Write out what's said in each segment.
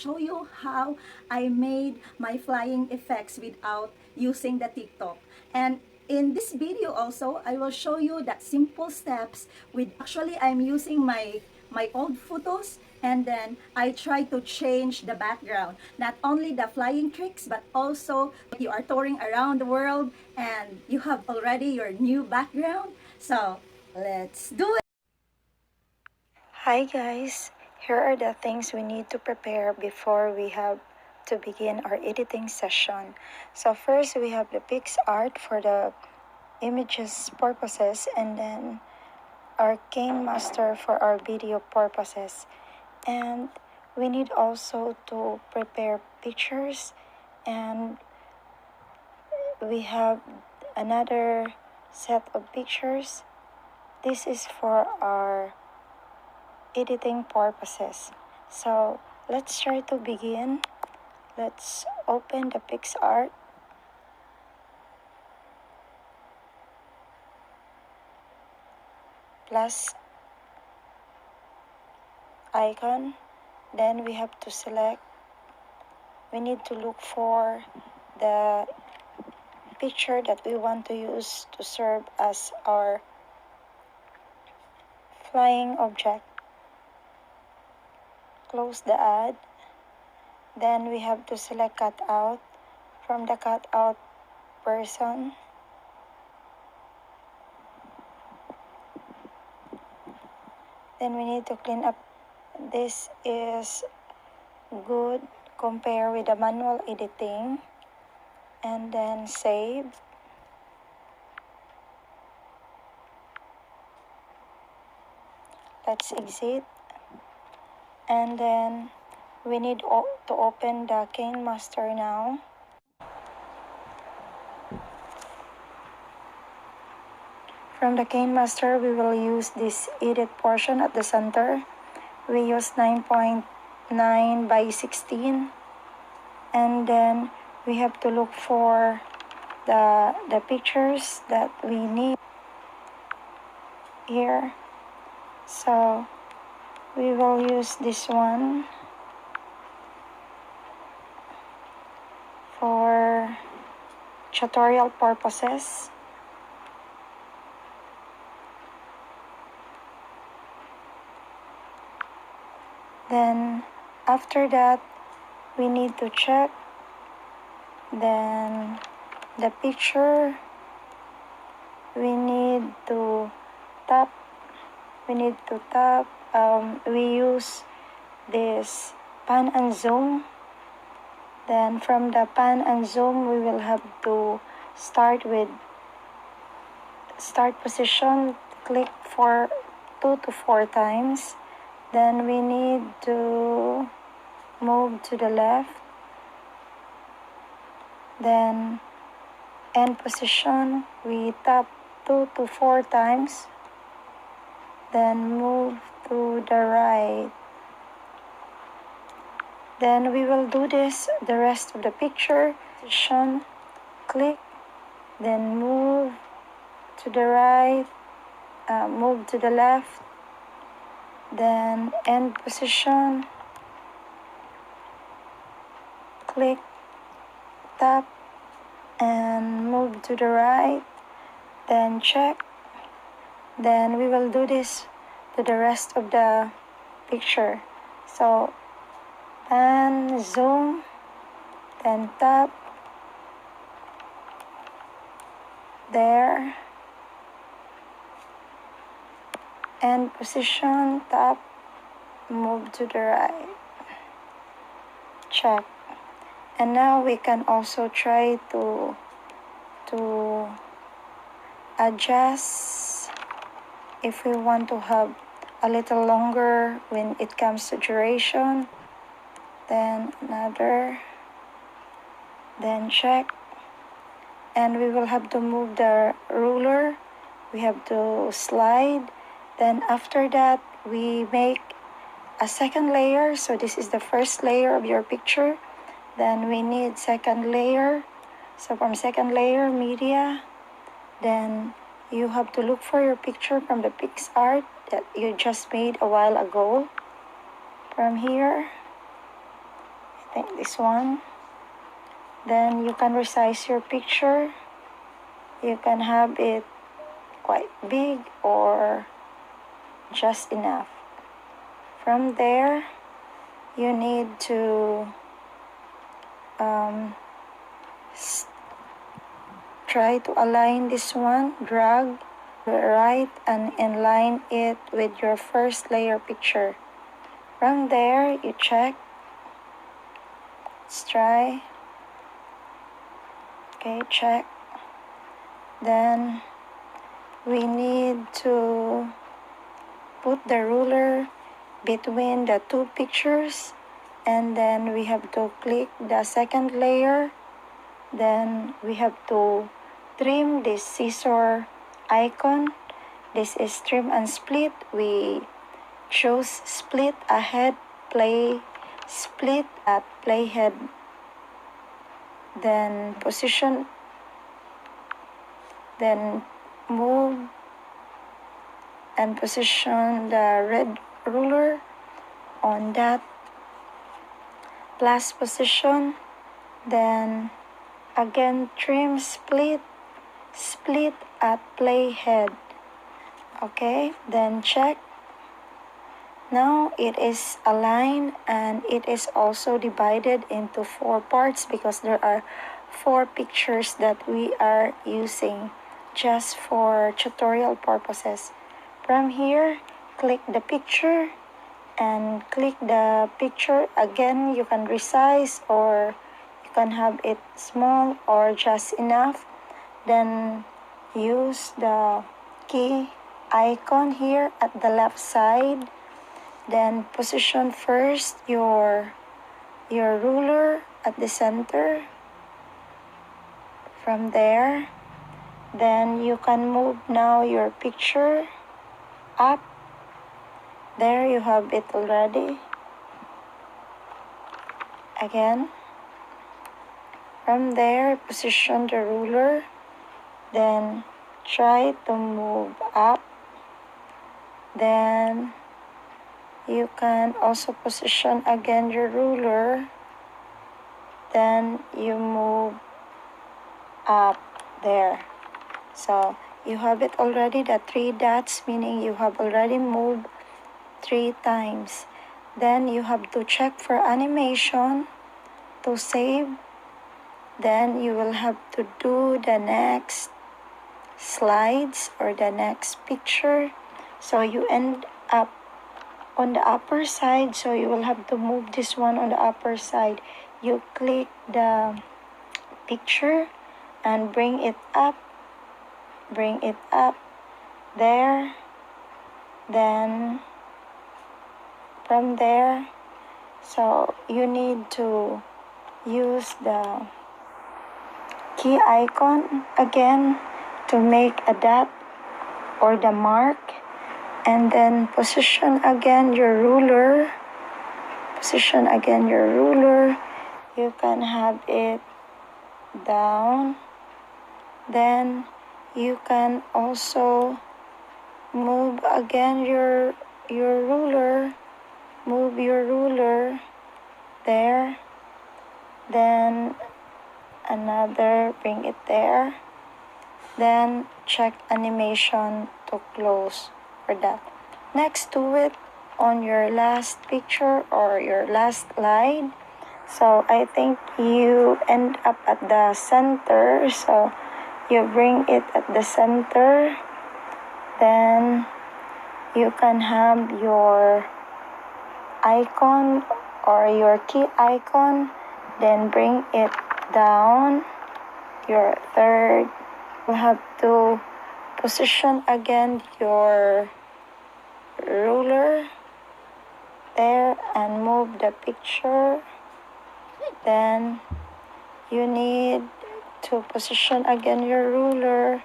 show you how I made my flying effects without using the TikTok. And in this video also, I will show you that simple steps with actually I'm using my old photos, and then I try to change the background. Not only the flying tricks, but also you are touring around the world and you have already your new background. So let's do it. Hi guys, here are the things we need to prepare before we have to begin our editing session. So first we have the PICSART for the images purposes, and then our Kinemaster for our video purposes. And we need also to prepare pictures, and we have another set of pictures. This is for our editing purposes. So let's try to begin. Let's open the PICSART. Plus icon. Then we have to select. We need to look for the picture that we want to use to serve as our flying object. Close the ad. Then we have to select cutout. From the cutout person, then we need to clean up. This is good compare with the manual editing, and then save. Let's exit, and then we need to open the Kinemaster now. From the Kinemaster, we will use this edit portion at the center. We use 9.9 by 16, and then we have to look for the pictures that we need here. So we will use this one for tutorial purposes. Then after that, we need to check then the picture. We need to tap. We use this pan and zoom. Then from the pan and zoom, we will have to start with start position. Click for 2 to 4 times. Then we need to move to the left. Then end position, we tap 2 to 4 times. Then move to the right. Then we will do this the rest of the picture. Position, click, then move to the right, move to the left, then end position, click, tap, and move to the right, then check. Then we will do this to the rest of the picture. So pan, zoom, then tap, there, end position, tap, move to the right, check. And now we can also try to adjust if we want to have a little longer when it comes to duration. Then another, then check. And we will have to move the ruler. We have to slide. Then after that, we make a second layer. So this is the first layer of your picture. Then we need second layer. So from second layer, media. Then you have to look for your picture from the PICSART that you just made a while ago. From here, think this one. Then you can resize your picture. You can have it quite big or just enough. From there, you need to try to align this one, drag right and align it with your first layer picture. From there, you check. Let's try. Okay, check. Then we need to put the ruler between the two pictures, and then we have to click the second layer. Then we have to trim this scissor icon. This is trim and split. We choose split ahead, split at playhead. Then position, then move and position the red ruler on that last position. Then again trim, split at playhead. Okay, then check. Now it is aligned and it is also divided into 4 parts because there are 4 pictures that we are using just for tutorial purposes. From here, click the picture and click the picture. Again, you can resize or you can have it small or just enough. Then use the key icon here at the left side. Then position first your ruler at the center. From there, then you can move now your picture up. There you have it already. Again, from there, position the ruler. Then try to move up. Then you can also position again your ruler. Then you move up there. So you have it already, the 3 dots, meaning you have already moved 3 times. Then you have to check for animation to save. Then you will have to do the next slides or the next picture. So you end up on the upper side, so you will have to move this one on the upper side. You click the picture and bring it up there. Then from there, so you need to use the key icon again to make a dot or the mark, and then position again your ruler. You can have it down. Then you can also move again your ruler. Move your ruler there. Then another, bring it there. Then check animation to close for that. Next to it, on your last picture or your last slide, so I think you end up at the center, so you bring it at the center. Then you can have your icon or your key icon, then bring it down. Your third, you have to position again your ruler there and move the picture. Then you need to position again your ruler.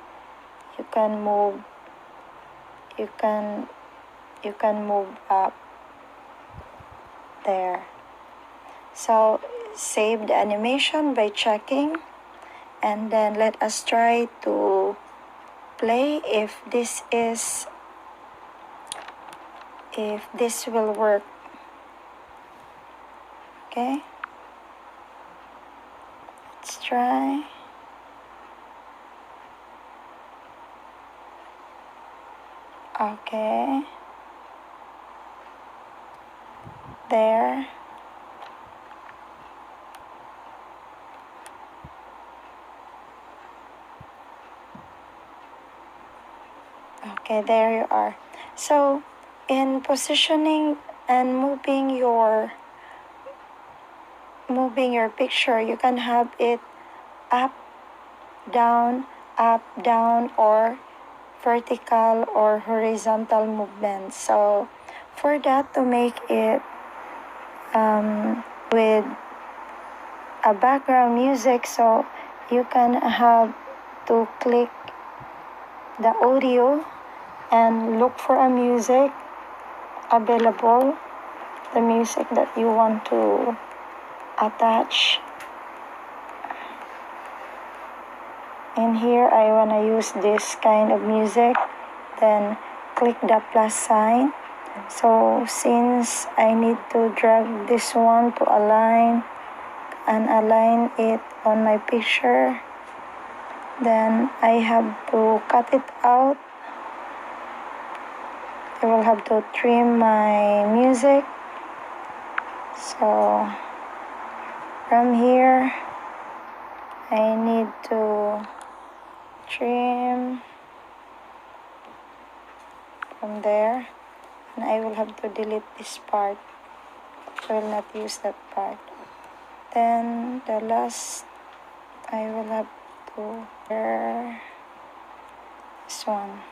You can move up there. So save the animation by checking, and then let us try to play if this will work. Okay, Let's try. Okay. There. Okay, there you are. So, in positioning and moving your picture, you can have it up, down, or vertical or horizontal movement. So, for that to make it with a background music, so you can have to click the audio and look for a music available, the music that you want to attach. And here I want to use this kind of music, then click the plus sign. So since I need to drag this one to align and align it on my picture, then I have to cut it out. I will have to trim my music. So from here, I need to trim from there, and I will have to delete this part. I will not use that part. Then the last, I will have to this one.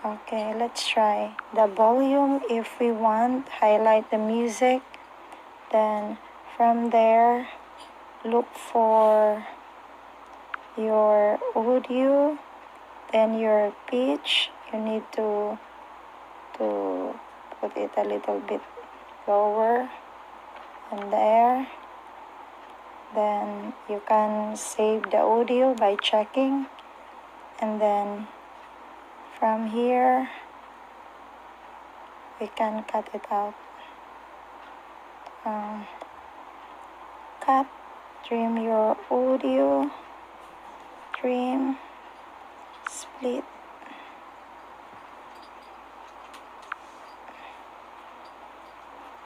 Okay, let's try the volume. If we want, highlight the music, then from there look for your audio, then your pitch. You need to put it a little bit lower, and there. Then you can save the audio by checking, and then from here we can cut it out. Cut, trim your audio, trim, split,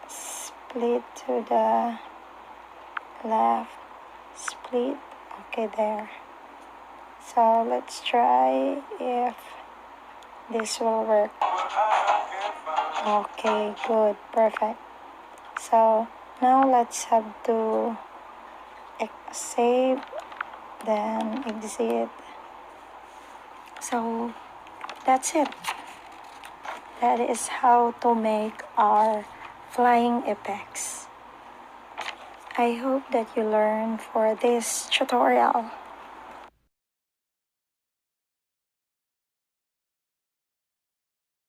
split to the left, split. Okay, there. So let's try if this will work. Okay, good, perfect. So now let's have to save, then exit. So that's it. That is how to make our flying effects. I hope that you learned for this tutorial.